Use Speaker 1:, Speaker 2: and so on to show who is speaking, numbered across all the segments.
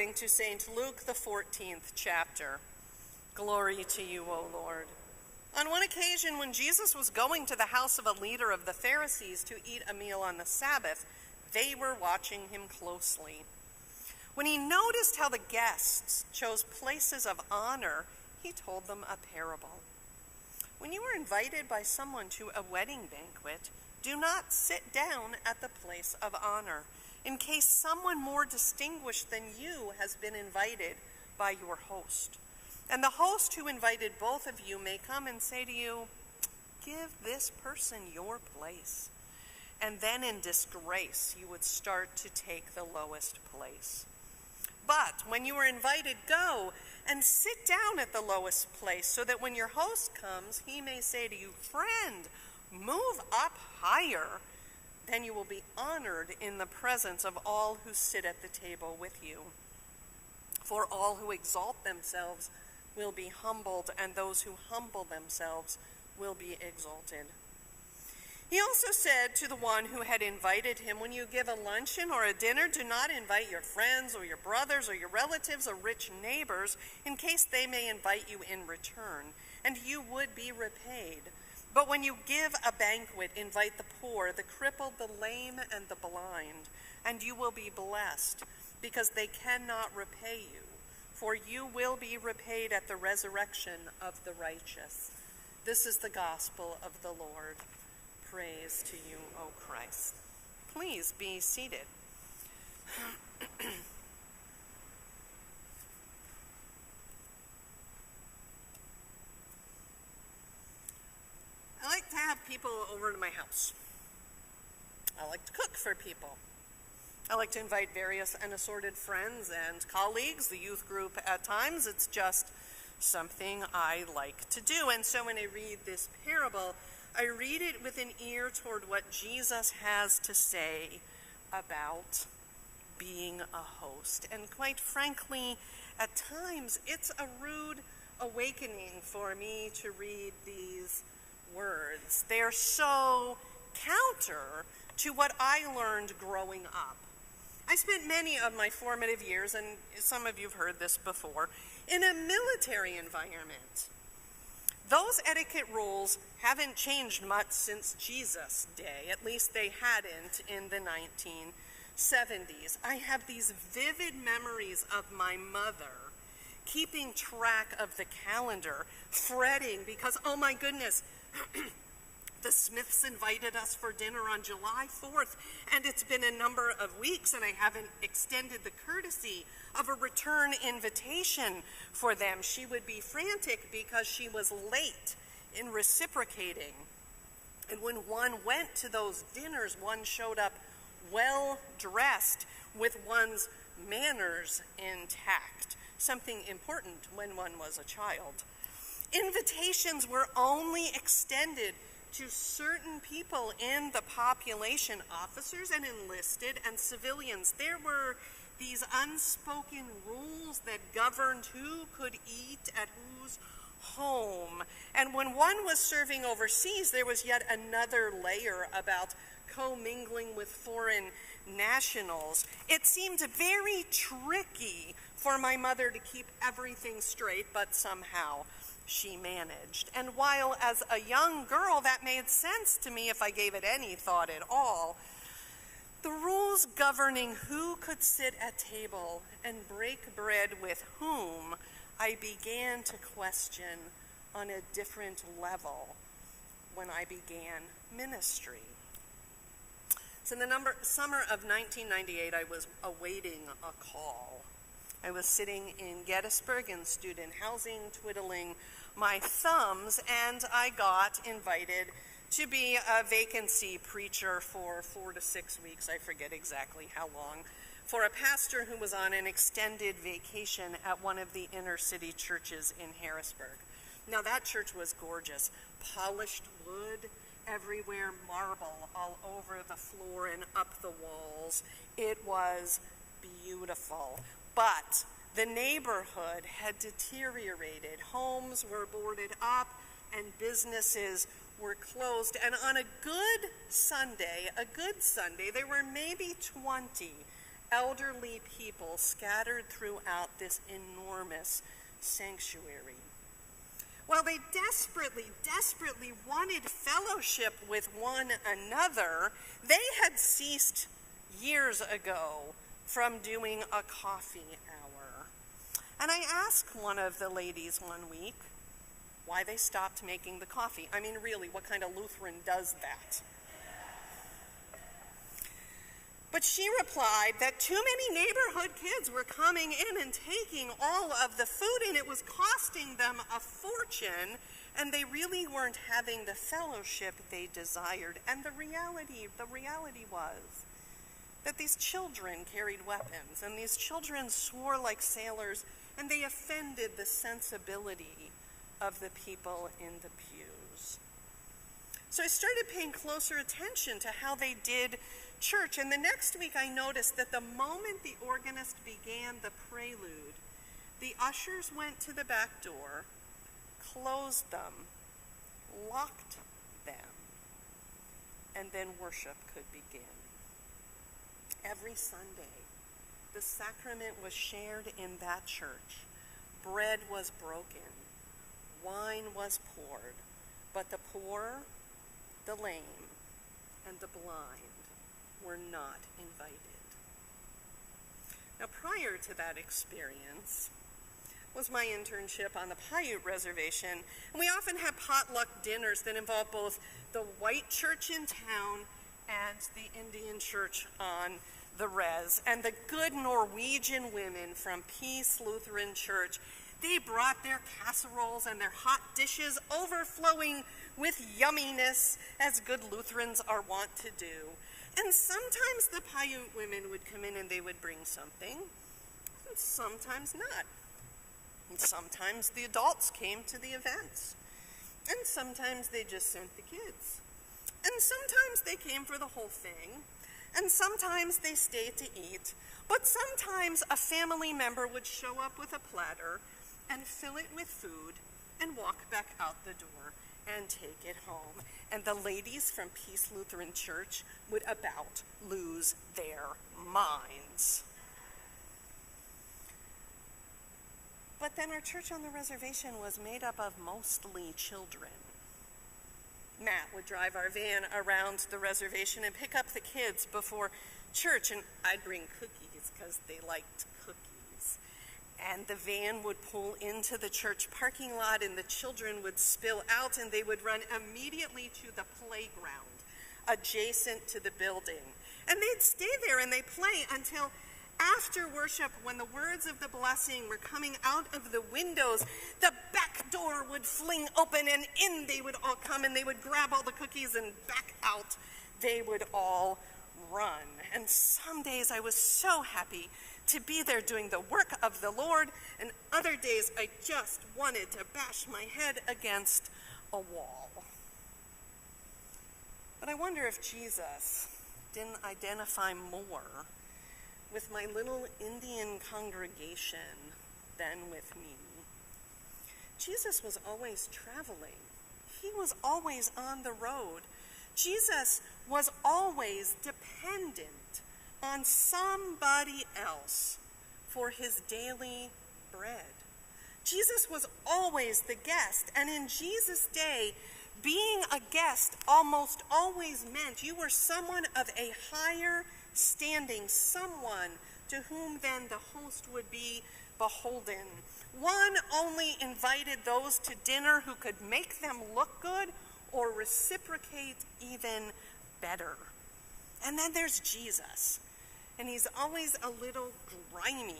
Speaker 1: According to St. Luke, the 14th chapter. Glory to you, O Lord. On one occasion, when Jesus was going to the house of a leader of the Pharisees to eat a meal on the Sabbath, they were watching him closely. When he noticed how the guests chose places of honor, he told them a parable. When you are invited by someone to a wedding banquet, do not sit down at the place of honor, in case someone more distinguished than you has been invited by your host. And the host who invited both of you may come and say to you, "Give this person your place." And then in disgrace, you would start to take the lowest place. But when you are invited, go and sit down at the lowest place, so that when your host comes, he may say to you, "Friend, move up higher." Then you will be honored in the presence of all who sit at the table with you. For all who exalt themselves will be humbled, and those who humble themselves will be exalted. He also said to the one who had invited him, "When you give a luncheon or a dinner, do not invite your friends or your brothers or your relatives or rich neighbors, in case they may invite you in return, and you would be repaid. But when you give a banquet, invite the poor, the crippled, the lame, and the blind, and you will be blessed, because they cannot repay you, for you will be repaid at the resurrection of the righteous." This is the gospel of the Lord. Praise to you, O Christ. Please be seated. I like to have people over to my house. I like to cook for people. I like to invite various and assorted friends and colleagues, the youth group at times. It's just something I like to do. And so when I read this parable, I read it with an ear toward what Jesus has to say about being a host. And quite frankly, at times, it's a rude awakening for me to read these words. They're so counter to what I learned growing up. I spent many of my formative years, and some of you have heard this before, in a military environment. Those etiquette rules haven't changed much since Jesus' day. At least they hadn't in the 1970s. I have these vivid memories of my mother keeping track of the calendar, fretting because, oh my goodness, the Smiths invited us for dinner on July 4th, and it's been a number of weeks, and I haven't extended the courtesy of a return invitation for them. She would be frantic because she was late in reciprocating. And when one went to those dinners, one showed up well-dressed with one's manners intact, something important when one was a child. Invitations were only extended to certain people in the population, officers and enlisted and civilians. There were these unspoken rules that governed who could eat at whose home. And when one was serving overseas, there was yet another layer about commingling with foreign nationals. It seemed very tricky for my mother to keep everything straight, but somehow she managed. And while as a young girl that made sense to me if I gave it any thought at all, the rules governing who could sit at table and break bread with whom, I began to question on a different level when I began ministry. So in the summer of 1998, I was awaiting a call. I was sitting in Gettysburg in student housing, twiddling my thumbs, and I got invited to be a vacancy preacher for 4 to 6 weeks, I forget exactly how long, for a pastor who was on an extended vacation at one of the inner city churches in Harrisburg. Now that church was gorgeous, polished wood everywhere, marble all over the floor and up the walls. It was beautiful. But the neighborhood had deteriorated. Homes were boarded up and businesses were closed. And on a good Sunday, there were maybe 20 elderly people scattered throughout this enormous sanctuary. While they desperately wanted fellowship with one another, they had ceased years ago from doing a coffee hour. And I asked one of the ladies one week why they stopped making the coffee. I mean, really, what kind of Lutheran does that? But she replied that too many neighborhood kids were coming in and taking all of the food, and it was costing them a fortune, and they really weren't having the fellowship they desired. And the reality was that these children carried weapons, and these children swore like sailors, and they offended the sensibility of the people in the pews. So I started paying closer attention to how they did church, and the next week I noticed that the moment the organist began the prelude, the ushers went to the back door, closed them, locked them, and then worship could begin. Every Sunday, the sacrament was shared in that church. Bread was broken, wine was poured, but the poor, the lame, and the blind were not invited. Now, prior to that experience was my internship on the Paiute Reservation, and we often had potluck dinners that involved both the white church in town and the Indian church on the res. And the good Norwegian women from Peace Lutheran Church, they brought their casseroles and their hot dishes overflowing with yumminess, as good Lutherans are wont to do. And sometimes the Paiute women would come in and they would bring something, and sometimes not. And sometimes the adults came to the events, and sometimes they just sent the kids. And sometimes they came for the whole thing, and sometimes they stayed to eat, but sometimes a family member would show up with a platter and fill it with food and walk back out the door and take it home. And the ladies from Peace Lutheran Church would about lose their minds. But then our church on the reservation was made up of mostly children. Matt would drive our van around the reservation and pick up the kids before church, and I'd bring cookies because they liked cookies. And the van would pull into the church parking lot, and the children would spill out, and they would run immediately to the playground adjacent to the building. And they'd stay there and they'd play until after worship, when the words of the blessing were coming out of the windows, the back door would fling open, and in they would all come, and they would grab all the cookies, and back out they would all run. And some days I was so happy to be there doing the work of the Lord, and other days I just wanted to bash my head against a wall. But I wonder if Jesus didn't identify more with my little Indian congregation than with me. Jesus was always traveling. He was always on the road. Jesus was always dependent on somebody else for his daily bread. Jesus was always the guest, and in Jesus' day, being a guest almost always meant you were someone of a higher standing, someone to whom then the host would be beholden. One only invited those to dinner who could make them look good or reciprocate even better. And then there's Jesus, and he's always a little grimy.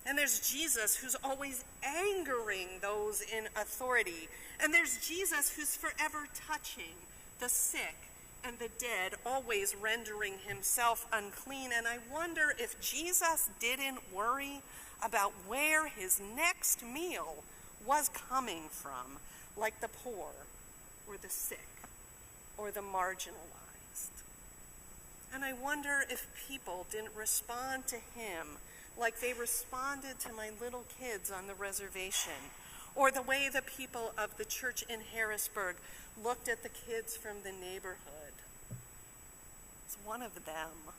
Speaker 1: And there's Jesus, who's always angering those in authority. And there's Jesus, who's forever touching the sick and the dead, always rendering himself unclean. And I wonder if Jesus didn't worry about where his next meal was coming from, like the poor or the sick or the marginalized. And I wonder if people didn't respond to him like they responded to my little kids on the reservation, or the way the people of the church in Harrisburg looked at the kids from the neighborhood. It's one of them.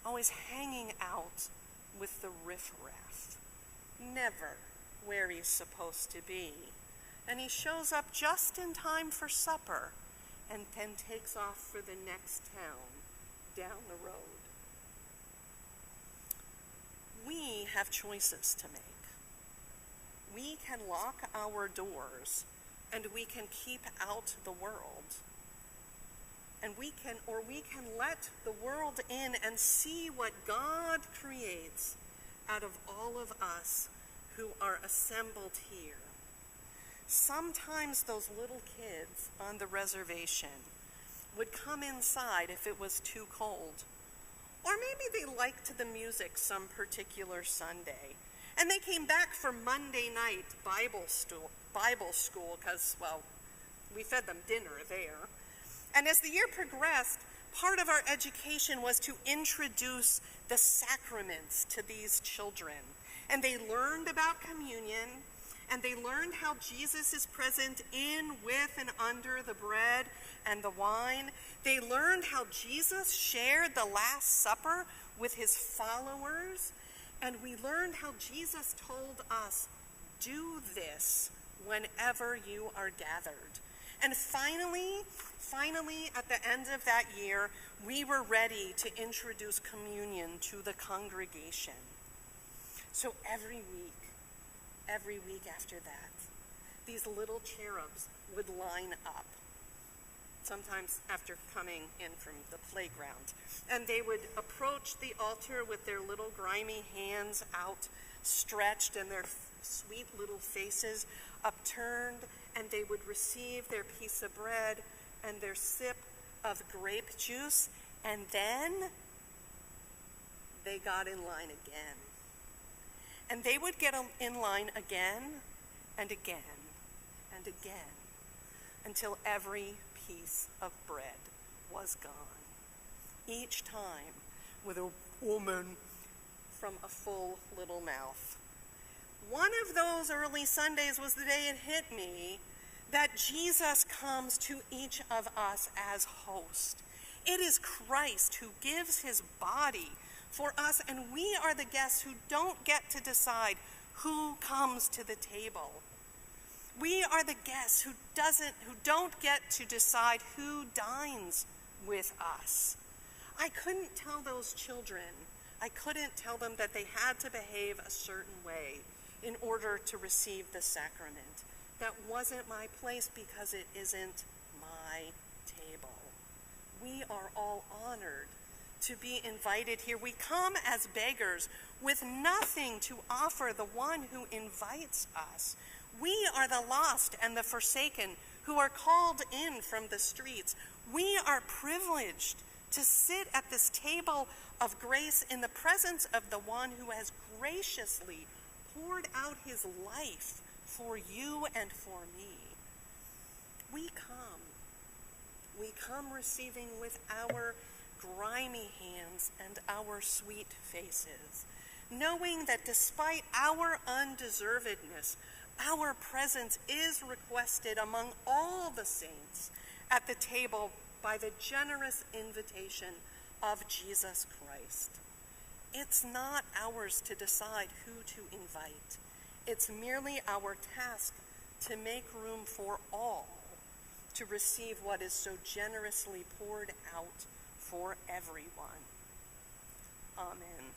Speaker 1: always hanging out with the riffraff, never where he's supposed to be. And he shows up just in time for supper and then takes off for the next town down the road. We have choices to make. We can lock our doors and we can keep out the world. And we can let the world in and see what God creates out of all of us who are assembled here. Sometimes those little kids on the reservation would come inside if it was too cold. Or maybe they liked the music some particular Sunday. And they came back for Monday night Bible school because, well, we fed them dinner there. And as the year progressed, part of our education was to introduce the sacraments to these children. And they learned about communion, and they learned how Jesus is present in, with, and under the bread and the wine. They learned how Jesus shared the Last Supper with his followers. And we learned how Jesus told us, do this whenever you are gathered. And finally, at the end of that year, we were ready to introduce communion to the congregation. So every week after that, these little cherubs would line up, sometimes after coming in from the playground. And they would approach the altar with their little grimy hands outstretched and their sweet little faces upturned, and they would receive their piece of bread and their sip of grape juice, and then they got in line again. And they would get in line again and again and again until every piece of bread was gone. Each time with a woman from a full little mouth. One of those early Sundays was the day it hit me that Jesus comes to each of us as host. It is Christ who gives his body for us, and we are the guests who don't get to decide who comes to the table. We are the guests who don't get to decide who dines with us. I couldn't tell those children, I couldn't tell them that they had to behave a certain way in order to receive the sacrament. That wasn't my place because it isn't my table. We are all honored to be invited here. We come as beggars with nothing to offer the one who invites us. We are the lost and the forsaken who are called in from the streets. We are privileged to sit at this table of grace in the presence of the one who has graciously poured out his life for you and for me. We come receiving with our grimy hands and our sweet faces, knowing that despite our undeservedness, our presence is requested among all the saints at the table by the generous invitation of Jesus Christ. It's not ours to decide who to invite. It's merely our task to make room for all to receive what is so generously poured out for everyone. Amen.